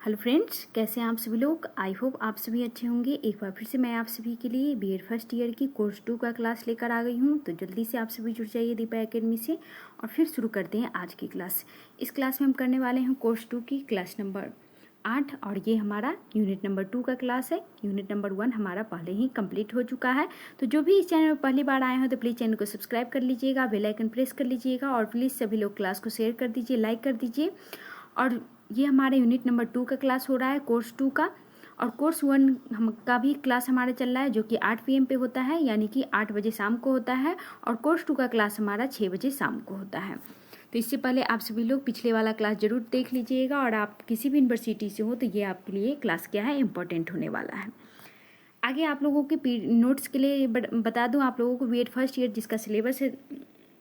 Hello friends, कैसे हैं आप सभी लोग। आई होप आप सभी अच्छे होंगे। एक बार फिर से मैं आप सभी के लिए बीएड फर्स्ट ईयर की कोर्स 2 का क्लास लेकर आ गई हूं। तो जल्दी से आप सभी जुड़ जाइए दीपा एकेडमी से और फिर शुरू करते हैं आज की क्लास। इस क्लास में हम करने वाले हैं कोर्स 2 की क्लास नंबर 8 और ये हमारा यूनिट नंबर 2 का क्लास है। यूनिट नंबर 1 हमारा पहले ही कंप्लीट हो चुका है। तो जो भी इस चैनल में पहली बार आए हो तो प्लीज़ चैनल को सब्सक्राइब कर लीजिएगा, बेल आइकन प्रेस कर लीजिएगा और प्लीज़ सभी लोग क्लास को शेयर कर दीजिए, लाइक कर दीजिए। और ये हमारे यूनिट नंबर 2 का क्लास हो रहा है, कोर्स 2 का। और कोर्स 1 हम का भी क्लास हमारा चल रहा है जो कि 8 PM पे होता है, यानी कि 8 बजे शाम को होता है। और कोर्स 2 का क्लास हमारा 6 बजे शाम को होता है। तो इससे पहले आप सभी लोग पिछले वाला क्लास जरूर देख लीजिएगा। और आप किसी भी यूनिवर्सिटी से हो तो ये आपके लिए क्लास क्या है, इम्पोर्टेंट होने वाला है। आगे आप लोगों के नोट्स के लिए बता दूं, आप लोगों को बीएड फर्स्ट ईयर जिसका सिलेबस है,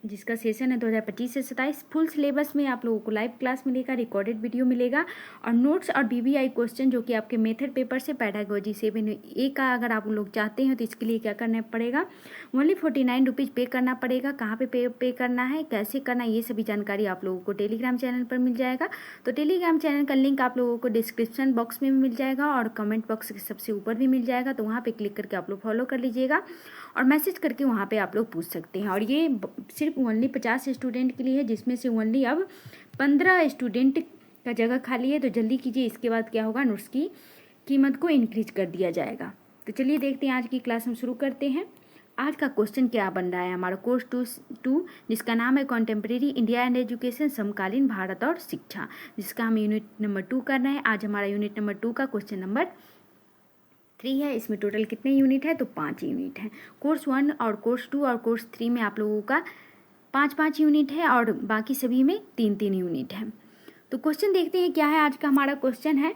जिसका सेशन है 2025 से 27, फुल सिलेबस में आप लोगों को लाइव क्लास मिलेगा, रिकॉर्डेड वीडियो मिलेगा और नोट्स और बीबीआई क्वेश्चन जो कि आपके मेथड पेपर से पैडागोजी 7A का अगर आप लोग चाहते हैं तो इसके लिए क्या करना पड़ेगा, ओनली 49 रुपीज़ पे करना पड़ेगा। कहाँ पे पे करना है, कैसे करना है, ये सभी जानकारी आप लोगों को टेलीग्राम चैनल पर मिल जाएगा। तो टेलीग्राम चैनल का लिंक आप लोगों को डिस्क्रिप्शन बॉक्स में भी मिल जाएगा और कमेंट बॉक्स के सबसे ऊपर भी मिल जाएगा। तो वहाँ पर क्लिक करके आप लोग फॉलो कर लीजिएगा और मैसेज करके वहाँ पे आप लोग पूछ सकते हैं। और ये सिर्फ ओनली 50 स्टूडेंट के लिए है, जिसमें से ओनली अब 15 स्टूडेंट का जगह खाली है। तो जल्दी कीजिए, इसके बाद क्या होगा, नोट्स की कीमत को इंक्रीज कर दिया जाएगा। तो चलिए देखते हैं आज की क्लास हम शुरू करते हैं। आज का क्वेश्चन क्या बन रहा है हमारा कोर्स 2 जिसका नाम है कॉन्टेम्प्रेरी इंडिया एंड एजुकेशन, समकालीन भारत और शिक्षा, जिसका हम यूनिट नंबर 2 कर रहे हैं। आज हमारा यूनिट नंबर 2 का क्वेश्चन नंबर 3 है। इसमें टोटल कितने यूनिट है, तो 5 यूनिट है। कोर्स 1 और कोर्स 2 और कोर्स 3 में आप लोगों का 5 यूनिट है और बाकी सभी में 3 यूनिट है। तो क्वेश्चन देखते हैं क्या है। आज का हमारा क्वेश्चन है,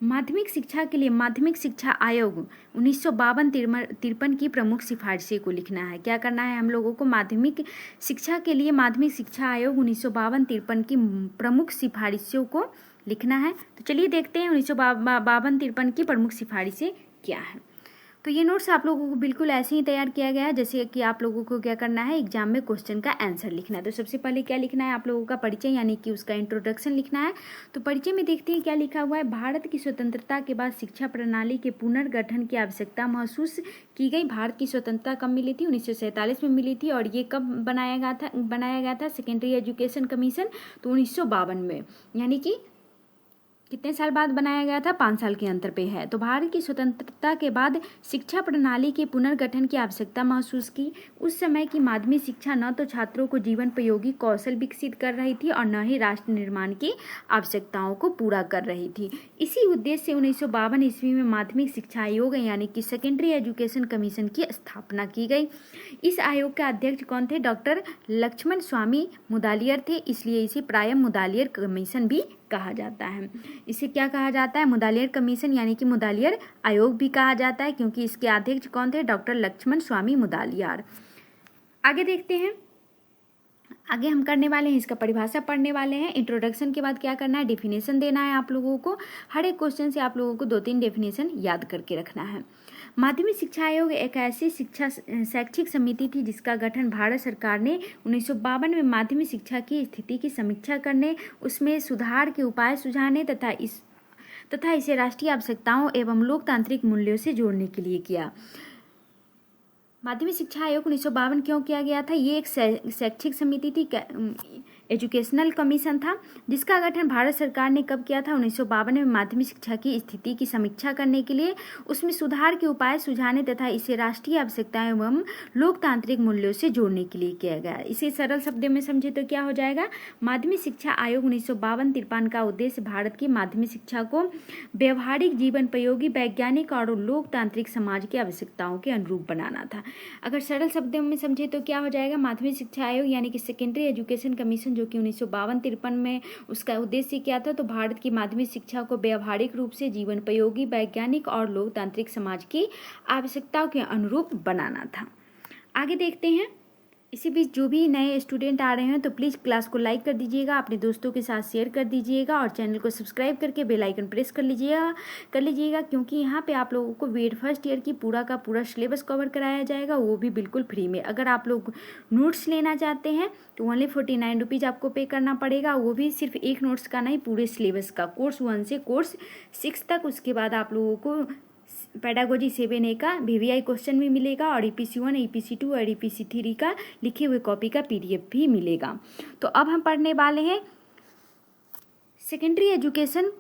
माध्यमिक शिक्षा के लिए माध्यमिक शिक्षा आयोग 1952-53 की प्रमुख सिफारिशें को लिखना है। क्या करना है हम लोगों को, माध्यमिक शिक्षा के लिए माध्यमिक शिक्षा आयोग 1952-53 की प्रमुख सिफारिशों को लिखना है। तो चलिए देखते हैं 1952-53 की प्रमुख सिफारिशें क्या है। तो ये नोट्स आप लोगों को बिल्कुल ऐसे ही तैयार किया गया है जैसे कि आप लोगों को क्या करना है, एग्जाम में क्वेश्चन का आंसर लिखना है। तो सबसे पहले क्या लिखना है, आप लोगों का परिचय यानी कि उसका इंट्रोडक्शन लिखना है। तो परिचय में देखते हैं क्या लिखा हुआ है। भारत की स्वतंत्रता के बाद शिक्षा प्रणाली के पुनर्गठन की आवश्यकता महसूस की गई। भारत की स्वतंत्रता कब मिली थी, 1947 में मिली थी। और ये कब बनाया गया था सेकेंडरी एजुकेशन कमीशन, तो 1952 में, यानी कि कितने साल बाद बनाया गया था, 5 साल के अंतर पे है। तो भारत की स्वतंत्रता के बाद शिक्षा प्रणाली के पुनर्गठन की आवश्यकता महसूस की। उस समय की माध्यमिक शिक्षा न तो छात्रों को जीवनोपयोगी कौशल विकसित कर रही थी और न ही राष्ट्र निर्माण की आवश्यकताओं को पूरा कर रही थी। इसी उद्देश्य से 1952 ईस्वी में माध्यमिक शिक्षा आयोग यानी कि सेकेंडरी एजुकेशन कमीशन की स्थापना की गई। इस आयोग के अध्यक्ष कौन थे, डॉक्टर लक्ष्मण स्वामी मुदालियर थे, इसलिए इसे प्रायः मुदालियर कमीशन भी कहा जाता है। इसे क्या कहा जाता है, मुदालियर कमीशन यानी कि मुदालियर आयोग भी कहा जाता है, क्योंकि इसके अध्यक्ष कौन थे, डॉक्टर लक्ष्मण स्वामी मुदालियार। आगे देखते हैं, आगे हम करने वाले हैं, इसका परिभाषा पढ़ने वाले हैं। इंट्रोडक्शन के बाद क्या करना है, डेफिनेशन देना है आप लोगों को। हर एक क्वेश्चन से आप लोगों को 2-3 डेफिनेशन याद करके रखना है। माध्यमिक शिक्षा आयोग एक ऐसी शैक्षिक समिति थी जिसका गठन भारत सरकार ने 1952 में माध्यमिक शिक्षा की स्थिति की समीक्षा करने, उसमें सुधार के उपाय सुझाने तथा इसे राष्ट्रीय आवश्यकताओं एवं लोकतांत्रिक मूल्यों से जोड़ने के लिए किया। माध्यमिक शिक्षा आयोग 1952 क्यों किया गया था, ये एक शैक्षिक समिति थी, एजुकेशनल कमीशन था, जिसका गठन भारत सरकार ने कब किया था, 1952 में माध्यमिक शिक्षा की स्थिति की समीक्षा करने के लिए, उसमें सुधार के उपाय सुझाने तथा इसे राष्ट्रीय आवश्यकताएं एवं लोकतांत्रिक मूल्यों से जोड़ने के लिए किया गया। इसे सरल शब्दों में समझे तो क्या हो जाएगा, माध्यमिक शिक्षा आयोग 1952-53 का उद्देश्य भारत की माध्यमिक शिक्षा को व्यवहारिक जीवनोपयोगी वैज्ञानिक और लोकतांत्रिक समाज की आवश्यकताओं के अनुरूप बनाना था। अगर सरल शब्दों में समझे तो क्या हो जाएगा, माध्यमिक शिक्षा आयोग यानी कि सेकेंडरी एजुकेशन कमीशन जो कि 1952-53 में उसका उद्देश्य क्या था, तो भारत की माध्यमिक शिक्षा को व्यवहारिक रूप से जीवनोपयोगी वैज्ञानिक और लोकतांत्रिक समाज की आवश्यकताओं के अनुरूप बनाना था। आगे देखते हैं, इसी बीच जो भी नए स्टूडेंट आ रहे हैं तो प्लीज़ क्लास को लाइक कर दीजिएगा, अपने दोस्तों के साथ शेयर कर दीजिएगा और चैनल को सब्सक्राइब करके बेल आइकन प्रेस कर लीजिएगा क्योंकि यहाँ पे आप लोगों को बीएड फर्स्ट ईयर की पूरा का पूरा सिलेबस कवर कराया जाएगा, वो भी बिल्कुल फ्री में। अगर आप लोग नोट्स लेना चाहते हैं तो ओनली 49 रुपीज़ आपको पे करना पड़ेगा, वो भी सिर्फ एक नोट्स का नहीं, पूरे सिलेबस का, कोर्स 1 से कोर्स 6 तक। उसके बाद आप लोगों को पेडागोजी 7A का VVI क्वेश्चन भी मिलेगा और EPC 1, EPC 2 और EPC 3 का लिखे हुए कॉपी का PDF भी मिलेगा। तो अब हम पढ़ने वाले हैं सेकेंडरी एजुकेशन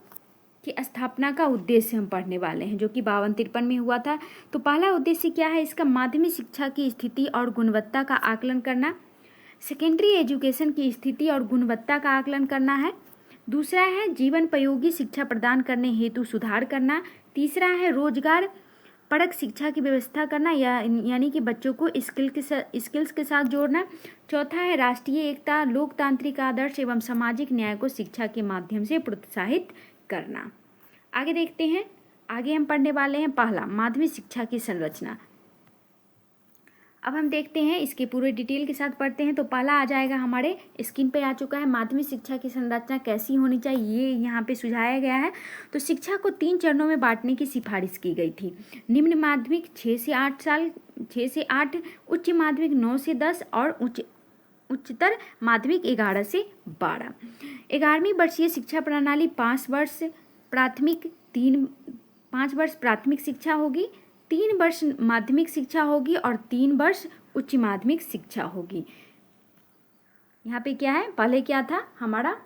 की स्थापना का उद्देश्य हम पढ़ने वाले हैं, जो कि 52-53 में हुआ था। तो पहला उद्देश्य क्या है इसका? माध्यमिक शिक्षा की स्थिति और गुणवत्ता का आकलन करना। सेकेंडरी एजुकेशन की स्थिति और गुणवत्ता का आकलन करना है। दूसरा है जीवनोपयोगी शिक्षा प्रदान करने हेतु सुधार करना। तीसरा है रोजगार परक शिक्षा की व्यवस्था करना, यानी कि बच्चों को स्किल्स के साथ जोड़ना। चौथा है राष्ट्रीय एकता, लोकतांत्रिक आदर्श एवं सामाजिक न्याय को शिक्षा के माध्यम से प्रोत्साहित करना। आगे देखते हैं, आगे हम पढ़ने वाले हैं पहला माध्यमिक शिक्षा की संरचना। अब हम देखते हैं इसके पूरे डिटेल के साथ पढ़ते हैं। तो पहला आ जाएगा, हमारे स्क्रीन पे आ चुका है, माध्यमिक शिक्षा की संरचना कैसी होनी चाहिए ये यहाँ पे सुझाया गया है। तो शिक्षा को 3 चरणों में बांटने की सिफारिश की गई थी। निम्न माध्यमिक 6 से 8, उच्च माध्यमिक 9 से 10 और उच्चतर माध्यमिक 11 से 12। 11वीं वर्षीय शिक्षा प्रणाली 5 वर्ष प्राथमिक शिक्षा होगी, 3 वर्ष माध्यमिक शिक्षा होगी और 3 वर्ष उच्च माध्यमिक शिक्षा होगी। यहाँ पे क्या है, पहले क्या था हमारा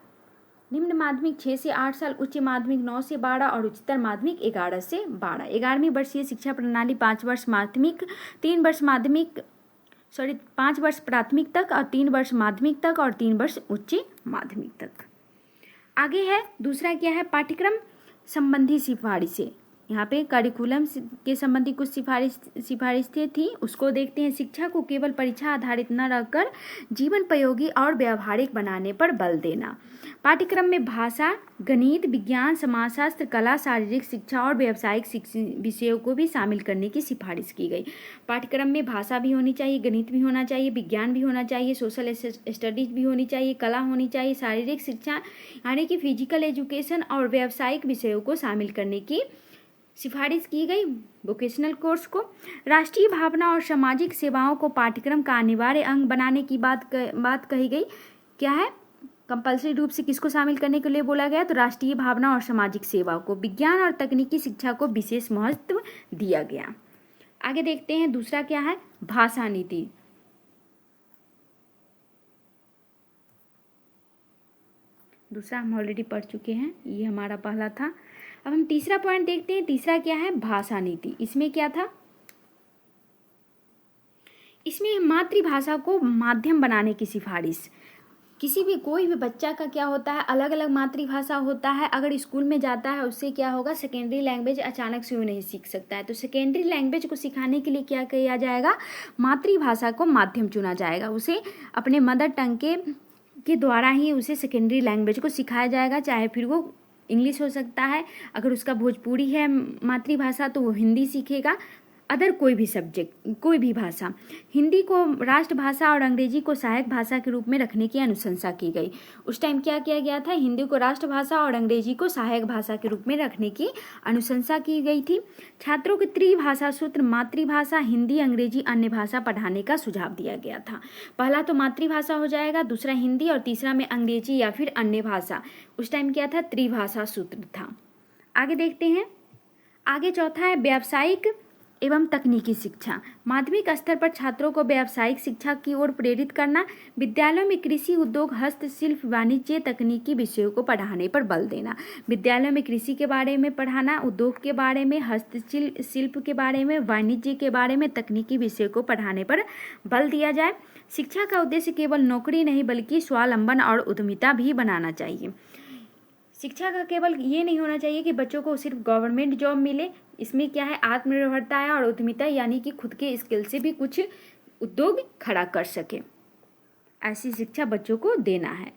निम्न माध्यमिक 6 से 8 साल, उच्च माध्यमिक 9 से 12 और उच्चतर माध्यमिक 11 से 12। 11वीं वर्षीय शिक्षा प्रणाली 5 वर्ष माध्यमिक, 5 वर्ष प्राथमिक तक और 3 वर्ष माध्यमिक तक और 3 वर्ष उच्च माध्यमिक तक। आगे है दूसरा क्या है, पाठ्यक्रम संबंधी सिफारिशें। यहाँ पे करिकुलम के संबंधी कुछ सिफारिशें थी, उसको देखते हैं। शिक्षा को केवल परीक्षा आधारित न रखकर जीवनोपयोगी और व्यावहारिक बनाने पर बल देना। पाठ्यक्रम में भाषा, गणित, विज्ञान, समाजशास्त्र, कला, शारीरिक शिक्षा और व्यावसायिक विषयों को भी शामिल करने की सिफारिश की गई। पाठ्यक्रम में भाषा भी होनी चाहिए, गणित भी होना चाहिए, विज्ञान भी होना चाहिए, सोशल स्टडीज भी होनी चाहिए, कला होनी चाहिए, शारीरिक शिक्षा यानी कि फिजिकल एजुकेशन और व्यावसायिक विषयों को शामिल करने की सिफारिश की गई। वोकेशनल कोर्स को राष्ट्रीय भावना और सामाजिक सेवाओं को पाठ्यक्रम का अनिवार्य अंग बनाने की बात कही गई। क्या है, कंपल्सरी रूप से किसको शामिल करने के लिए बोला गया? तो राष्ट्रीय भावना और सामाजिक सेवाओं को। विज्ञान और तकनीकी शिक्षा को विशेष महत्व दिया गया। आगे देखते हैं दूसरा क्या है, भाषा नीति। दूसरा हम ऑलरेडी पढ़ चुके हैं, ये हमारा पहला था। अब हम तीसरा पॉइंट देखते हैं। तीसरा क्या है, भाषा नीति। इसमें क्या था, इसमें मातृभाषा को माध्यम बनाने की सिफारिश। कोई भी बच्चा का क्या होता है, अलग अलग मातृभाषा होता है। अगर स्कूल में जाता है उससे क्या होगा, सेकेंडरी लैंग्वेज अचानक से वो नहीं सीख सकता है। तो सेकेंडरी लैंग्वेज को सिखाने के लिए क्या किया जाएगा, मातृभाषा को माध्यम चुना जाएगा। उसे अपने मदर टंग के द्वारा ही उसे सेकेंडरी लैंग्वेज को सिखाया जाएगा, चाहे फिर वो इंग्लिश हो सकता है, अगर उसका भोजपुरी है मातृभाषा तो वो हिंदी सीखेगा, अदर कोई भी सब्जेक्ट, कोई भी भाषा। हिंदी को राष्ट्रभाषा और अंग्रेजी को सहायक भाषा के रूप में रखने की अनुशंसा की गई। उस टाइम क्या किया गया था, हिंदी को राष्ट्रभाषा और अंग्रेजी को सहायक भाषा के रूप में रखने की अनुशंसा की गई थी। छात्रों को त्रिभाषा सूत्र मातृभाषा, हिंदी, अंग्रेजी, अन्य भाषा पढ़ाने का सुझाव दिया गया था। पहला तो मातृभाषा हो जाएगा, दूसरा हिंदी और तीसरा में अंग्रेजी या फिर अन्य भाषा। उस टाइम क्या था, त्रिभाषा सूत्र था। आगे देखते हैं, आगे चौथा है व्यावसायिक एवं तकनीकी शिक्षा। माध्यमिक स्तर पर छात्रों को व्यावसायिक शिक्षा की ओर प्रेरित करना। विद्यालयों में कृषि, उद्योग, हस्तशिल्प, वाणिज्य, तकनीकी विषयों को पढ़ाने पर बल देना। विद्यालयों में कृषि के बारे में पढ़ाना, उद्योग के बारे में, हस्तशिल्प के बारे में, वाणिज्य के बारे में, तकनीकी विषयों को पढ़ाने पर बल दिया जाए। शिक्षा का उद्देश्य केवल नौकरी नहीं बल्कि स्वावलंबन और उद्यमिता भी बनाना चाहिए। शिक्षा का केवल ये नहीं होना चाहिए कि बच्चों को सिर्फ गवर्नमेंट जॉब मिले। इसमें क्या है, आत्मनिर्भरता है और उद्यमिता, यानी कि खुद के स्किल से भी कुछ उद्योग खड़ा कर सके, ऐसी शिक्षा बच्चों को देना है।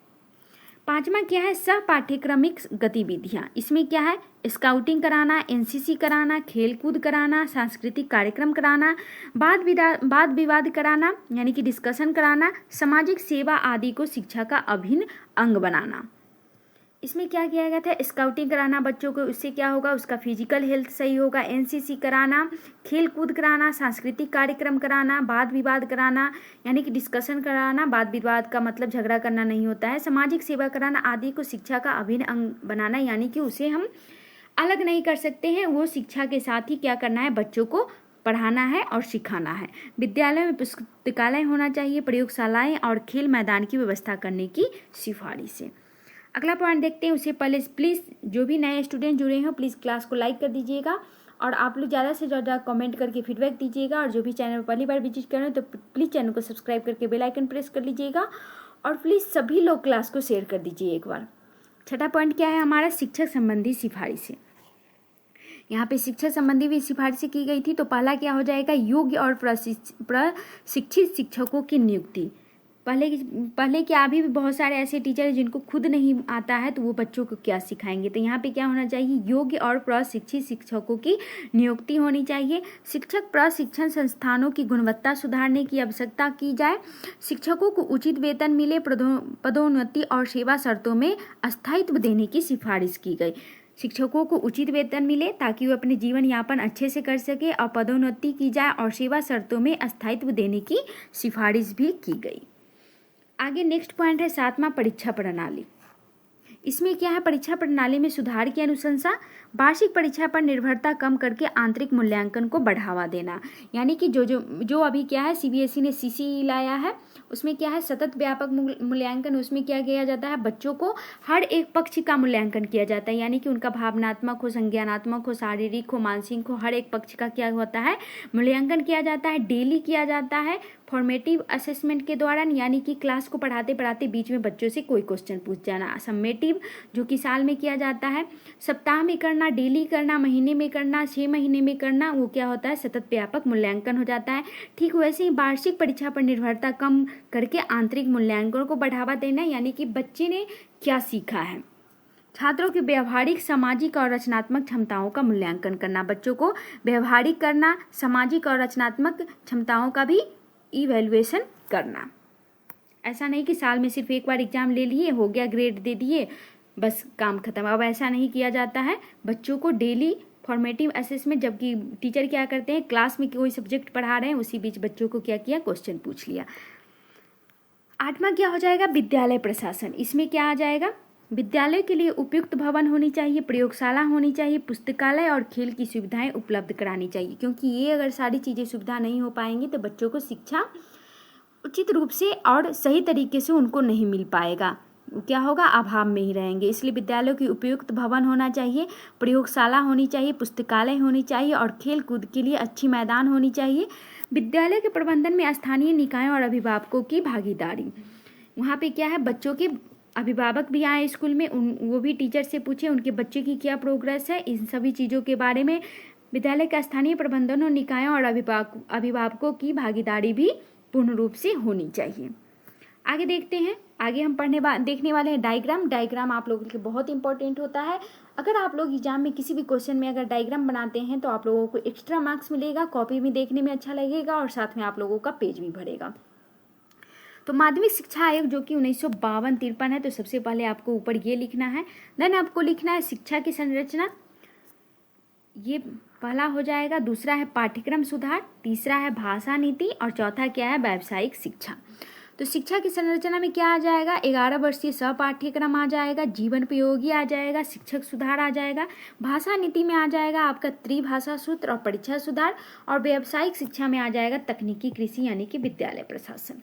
5वां क्या है, सह पाठ्यक्रमिक गतिविधियाँ। इसमें क्या है, स्काउटिंग कराना, एनसीसी कराना, खेल कूद कराना, सांस्कृतिक कार्यक्रम कराना, वाद विवाद कराना यानी कि डिस्कशन कराना, सामाजिक सेवा आदि को शिक्षा का अभिन्न अंग बनाना। इसमें क्या किया गया था, स्काउटिंग कराना बच्चों को, उससे क्या होगा, उसका फिजिकल हेल्थ सही होगा। एनसीसी कराना, खेल कूद कराना, सांस्कृतिक कार्यक्रम कराना, वाद विवाद कराना यानी कि डिस्कशन कराना। वाद विवाद का मतलब झगड़ा करना नहीं होता है। सामाजिक सेवा कराना आदि को शिक्षा का अभिन्न अंग बनाना यानी कि उसे हम अलग नहीं कर सकते हैं, वो शिक्षा के साथ ही क्या करना है, बच्चों को पढ़ाना है और सिखाना है। विद्यालय में पुस्तकालय होना चाहिए, प्रयोगशालाएं और खेल मैदान की व्यवस्था करने की सिफारिश है। अगला पॉइंट देखते हैं, उससे पहले प्लीज़ जो भी नए स्टूडेंट जुड़े हो प्लीज़ क्लास को लाइक कर दीजिएगा और आप लोग ज़्यादा से ज़्यादा कमेंट करके फीडबैक दीजिएगा। और जो भी चैनल पर पहली बार विजिट कर रहे हो तो प्लीज़ चैनल को सब्सक्राइब करके बेल आइकन प्रेस कर लीजिएगा और प्लीज़ सभी लोग क्लास को शेयर कर दीजिए एक बार। छठा पॉइंट क्या है हमारा, शिक्षक संबंधी सिफारिशें। यहाँ पे शिक्षक संबंधी भी सिफारिशें की गई थी। तो पहला क्या हो जाएगा, योग्य और प्रशिक्षित शिक्षकों की नियुक्ति। पहले क्या, अभी भी बहुत सारे ऐसे टीचर हैं जिनको खुद नहीं आता है तो वो बच्चों को क्या सिखाएंगे। तो यहाँ पे क्या होना चाहिए, योग्य और प्रशिक्षित शिक्षकों की नियुक्ति होनी चाहिए। शिक्षक प्रशिक्षण संस्थानों की गुणवत्ता सुधारने की आवश्यकता की जाए। शिक्षकों को उचित वेतन मिले, पदोन्नति और सेवा शर्तों में स्थायित्व देने की सिफारिश की गई। शिक्षकों को उचित वेतन मिले ताकि वो अपने जीवन यापन अच्छे से कर सके और पदोन्नति की जाए और सेवा शर्तों में स्थायित्व देने की सिफारिश भी की गई। आगे नेक्स्ट पॉइंट है 7वां, परीक्षा प्रणाली। इसमें क्या है, परीक्षा प्रणाली में सुधार की अनुशंसा। वार्षिक परीक्षा पर निर्भरता कम करके आंतरिक मूल्यांकन को बढ़ावा देना। यानी कि जो अभी क्या है, सीबीएसई ने सीसी लाया है, उसमें क्या है, सतत व्यापक मूल्यांकन। उसमें क्या किया जाता है, बच्चों को हर एक पक्ष का मूल्यांकन किया जाता है। यानी कि उनका भावनात्मक हो, संज्ञानात्मक हो, शारीरिक हो, मानसिक हो, हर एक पक्ष का क्या होता है, मूल्यांकन किया जाता है। डेली किया जाता है फॉर्मेटिव असेसमेंट के दौरान, यानी कि क्लास को पढ़ाते पढ़ाते बीच में बच्चों से कोई क्वेश्चन पूछ जाना। सम्मेटिव जो कि साल में किया जाता है। सप्ताह में करना, डेली करना, महीने में करना, 6 महीने में करना, वो क्या होता है, सतत व्यापक मूल्यांकन हो जाता है। ठीक वैसे ही वार्षिक परीक्षा पर निर्भरता कम करके आंतरिक मूल्यांकन को बढ़ावा देना। यानी कि बच्चे ने क्या सीखा है, छात्रों की व्यवहारिक, सामाजिक और रचनात्मक क्षमताओं का मूल्यांकन करना। बच्चों को व्यवहारिक करना, सामाजिक और रचनात्मक क्षमताओं का भी इवैल्यूएशन करना। ऐसा नहीं कि साल में सिर्फ एक बार एग्जाम ले लिए, हो गया, ग्रेड दे दिए, बस काम खत्म। अब ऐसा नहीं किया जाता है। बच्चों को डेली फॉर्मेटिव असेसमेंट, जबकि टीचर क्या करते हैं, क्लास में कोई सब्जेक्ट पढ़ा रहे हैं उसी बीच बच्चों को क्या किया, क्वेश्चन पूछ लिया। 8वां क्या हो जाएगा, विद्यालय प्रशासन। इसमें क्या आ जाएगा, विद्यालय के लिए उपयुक्त भवन होनी चाहिए, प्रयोगशाला होनी चाहिए, पुस्तकालय और खेल की सुविधाएं उपलब्ध करानी चाहिए। क्योंकि ये अगर सारी चीज़ें सुविधा नहीं हो पाएंगी तो बच्चों को शिक्षा उचित रूप से और सही तरीके से उनको नहीं मिल पाएगा, क्या होगा, अभाव में ही रहेंगे। इसलिए विद्यालयों की उपयुक्त भवन होना चाहिए, प्रयोगशाला होनी चाहिए, पुस्तकालय होनी चाहिए और खेल कूद के लिए अच्छी मैदान होनी चाहिए। विद्यालय के प्रबंधन में स्थानीय निकायों और अभिभावकों की भागीदारी। वहाँ पे क्या है, बच्चों के अभिभावक भी आए स्कूल में, वो भी टीचर से पूछे उनके बच्चे की क्या प्रोग्रेस है। इन सभी चीज़ों के बारे में विद्यालय का स्थानीय प्रबंधन और निकायों और अभिभावकों की भागीदारी भी पूर्ण रूप से होनी चाहिए। आगे देखते हैं, आगे हम देखने वाले हैं डायग्राम। डायग्राम आप लोगों के लिए बहुत इंपॉर्टेंट होता है। अगर आप लोग एग्जाम में किसी भी क्वेश्चन में अगर डायग्राम बनाते हैं तो आप लोगों को एक्स्ट्रा मार्क्स मिलेगा, कॉपी में देखने में अच्छा लगेगा और साथ में आप लोगों का पेज भी भरेगा। तो माध्यमिक शिक्षा आयोग जो कि 1952-53 है, तो सबसे पहले आपको ऊपर ये लिखना है। देन आपको लिखना है शिक्षा की संरचना, ये पहला हो जाएगा। दूसरा है पाठ्यक्रम सुधार, तीसरा है भाषा नीति और चौथा क्या है, व्यावसायिक शिक्षा। तो शिक्षा की संरचना में क्या आ जाएगा, 11 वर्षीय सहपाठ्यक्रम आ जाएगा, जीवन प्रयोगी आ जाएगा, शिक्षक सुधार आ जाएगा, भाषा नीति में आ जाएगा आपका त्रिभाषा सूत्र और परीक्षा सुधार, और व्यावसायिक शिक्षा में आ जाएगा तकनीकी कृषि यानी कि विद्यालय प्रशासन।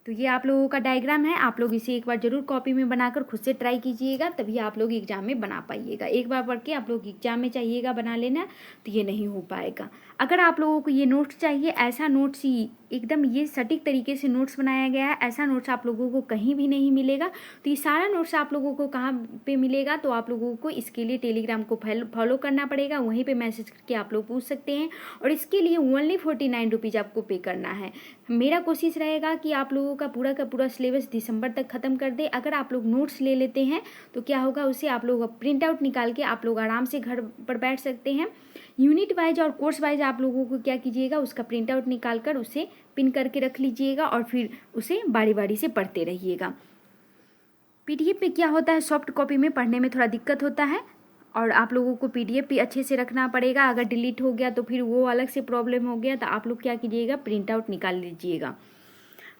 तो ये आप लोगों का डायग्राम है। आप लोग इसे एक बार जरूर कॉपी में बनाकर खुद से ट्राई कीजिएगा, तभी आप लोग एग्जाम में बना पाइएगा। एक बार पढ़ के आप लोग एग्जाम में चाहिएगा बना लेना तो ये नहीं हो पाएगा। अगर आप लोगों को ये नोट्स चाहिए, ऐसा नोट्स ही एकदम ये सटीक तरीके से नोट्स बनाया गया है। ऐसा नोट्स आप लोगों को कहीं भी नहीं मिलेगा। तो ये सारा नोट्स आप लोगों को कहाँ पे मिलेगा, तो आप लोगों को इसके लिए टेलीग्राम को फॉलो करना पड़ेगा, वहीं पे मैसेज करके आप लोग पूछ सकते हैं। और इसके लिए ओनली 49 रुपीज़ आपको पे करना है। मेरा कोशिश रहेगा कि आप लोगों का पूरा सिलेबस दिसंबर तक ख़त्म कर दे। अगर आप लोग नोट्स ले लेते हैं तो क्या होगा, उसे आप लोग प्रिंट आउट निकाल के आप लोग आराम से घर पर बैठ सकते हैं। यूनिट वाइज और कोर्स वाइज आप लोगों को क्या कीजिएगा, उसका प्रिंट आउट निकाल कर उसे पिन करके रख लीजिएगा और फिर उसे बारी बारी से पढ़ते रहिएगा। PDF में क्या होता है, सॉफ्ट कॉपी में पढ़ने में थोड़ा दिक्कत होता है और आप लोगों को PDF भी अच्छे से रखना पड़ेगा। अगर डिलीट हो गया तो फिर वो अलग से प्रॉब्लम हो गया, तो आप लोग क्या कीजिएगा, प्रिंट आउट निकाल लीजिएगा।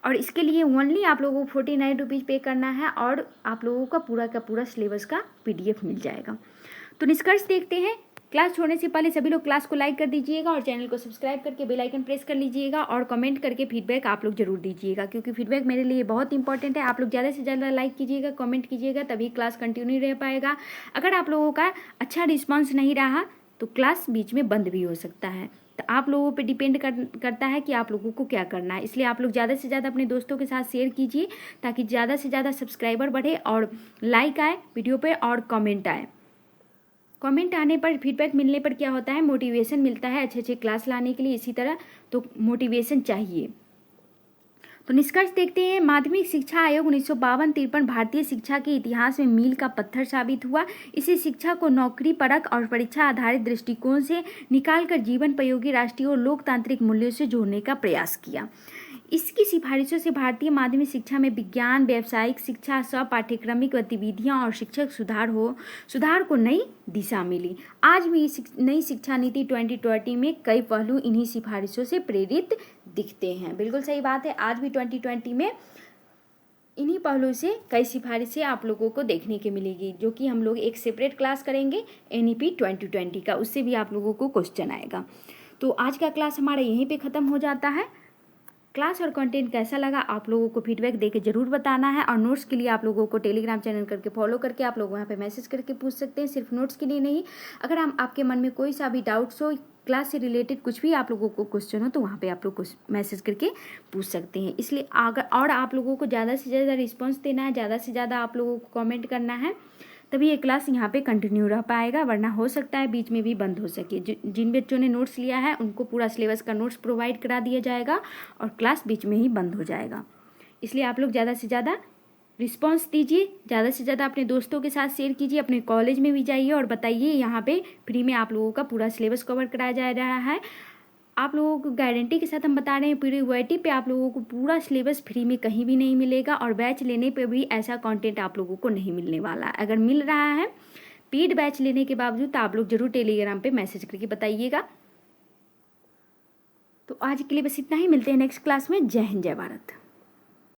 और इसके लिए ओनली आप लोगों को 49 रुपीज़ पे करना है और आप लोगों का पूरा सिलेबस का PDF मिल जाएगा। तो निष्कर्ष देखते हैं। क्लास छोड़ने से पहले सभी लोग क्लास को लाइक कर दीजिएगा और चैनल को सब्सक्राइब करके बेल आइकन प्रेस कर लीजिएगा और कमेंट करके फीडबैक आप लोग जरूर दीजिएगा, क्योंकि फीडबैक मेरे लिए बहुत इंपॉर्टेंट है। आप लोग ज़्यादा से ज़्यादा लाइक कीजिएगा, कमेंट कीजिएगा, तभी क्लास कंटिन्यू रह पाएगा। अगर आप लोगों का अच्छा रिस्पॉन्स नहीं रहा तो क्लास बीच में बंद भी हो सकता है। तो आप लोगों पे डिपेंड करता है कि आप लोगों को क्या करना है। इसलिए आप लोग ज़्यादा से ज़्यादा अपने दोस्तों के साथ शेयर कीजिए ताकि ज़्यादा से ज़्यादा सब्सक्राइबर बढ़े और लाइक आए वीडियो पे और कमेंट आए। कमेंट आने पर, फीडबैक मिलने पर क्या होता है, मोटिवेशन मिलता है अच्छे क्लास लाने के लिए। इसी तरह तो मोटिवेशन चाहिए। तो निष्कर्ष देखते हैं। माध्यमिक शिक्षा आयोग 1952-53 भारतीय शिक्षा के इतिहास में मील का पत्थर साबित हुआ। इसे शिक्षा को नौकरी परक और परीक्षा आधारित दृष्टिकोण से निकालकर जीवनोपयोगी राष्ट्रीय और लोकतांत्रिक मूल्यों से जोड़ने का प्रयास किया। इसकी सिफारिशों से भारतीय माध्यमिक शिक्षा में विज्ञान, व्यावसायिक शिक्षा, सपाठ्यक्रमिक गतिविधियां और शिक्षक सुधार को नई दिशा मिली। आज भी नई शिक्षा नीति 2020 में कई पहलू इन्हीं सिफारिशों से प्रेरित दिखते हैं। बिल्कुल सही बात है। आज भी 2020 में इन्हीं पहलू से कई सिफारिशें आप लोगों को देखने के मिलेगी, जो कि हम लोग एक सेपरेट क्लास करेंगे NEP 2020 का, उससे भी आप लोगों को क्वेश्चन आएगा। तो आज का क्लास हमारा यहीं पे ख़त्म हो जाता है। क्लास और कंटेंट कैसा लगा आप लोगों को फीडबैक देके जरूर बताना है। और नोट्स के लिए आप लोगों को टेलीग्राम चैनल करके फॉलो करके आप लोग वहाँ पे मैसेज करके पूछ सकते हैं। सिर्फ नोट्स के लिए नहीं, अगर आपके मन में कोई सा भी डाउट्स हो, क्लास से रिलेटेड कुछ भी आप लोगों को क्वेश्चन हो, तो वहाँ पे आप लोग कुछ मैसेज करके पूछ सकते हैं। इसलिए अगर और आप लोगों को ज़्यादा से ज़्यादा रिस्पॉन्स देना है, ज़्यादा से ज़्यादा आप लोगों को कमेंट करना है, तभी ये क्लास यहाँ पे कंटिन्यू रह पाएगा। वरना हो सकता है बीच में भी बंद हो सके। जिन बच्चों ने नोट्स लिया है उनको पूरा सिलेबस का नोट्स प्रोवाइड करा दिया जाएगा और क्लास बीच में ही बंद हो जाएगा। इसलिए आप लोग ज़्यादा से ज़्यादा रिस्पॉन्स दीजिए, ज़्यादा से ज़्यादा अपने दोस्तों के साथ शेयर कीजिए, अपने कॉलेज में भी जाइए और बताइए यहाँ पे फ्री में आप लोगों का पूरा सिलेबस कवर कराया जा रहा है। आप लोगों को गारंटी के साथ हम बता रहे हैं, प्रीयूटी पे आप लोगों को पूरा सिलेबस फ्री में कहीं भी नहीं मिलेगा और बैच लेने पे भी ऐसा कंटेंट आप लोगों को नहीं मिलने वाला। अगर मिल रहा है पेड बैच लेने के बावजूद, तो आप लोग जरूर टेलीग्राम पे मैसेज करके बताइएगा। तो आज के लिए बस इतना ही, मिलते हैं नेक्स्ट क्लास में। जय हिंद, जय भारत।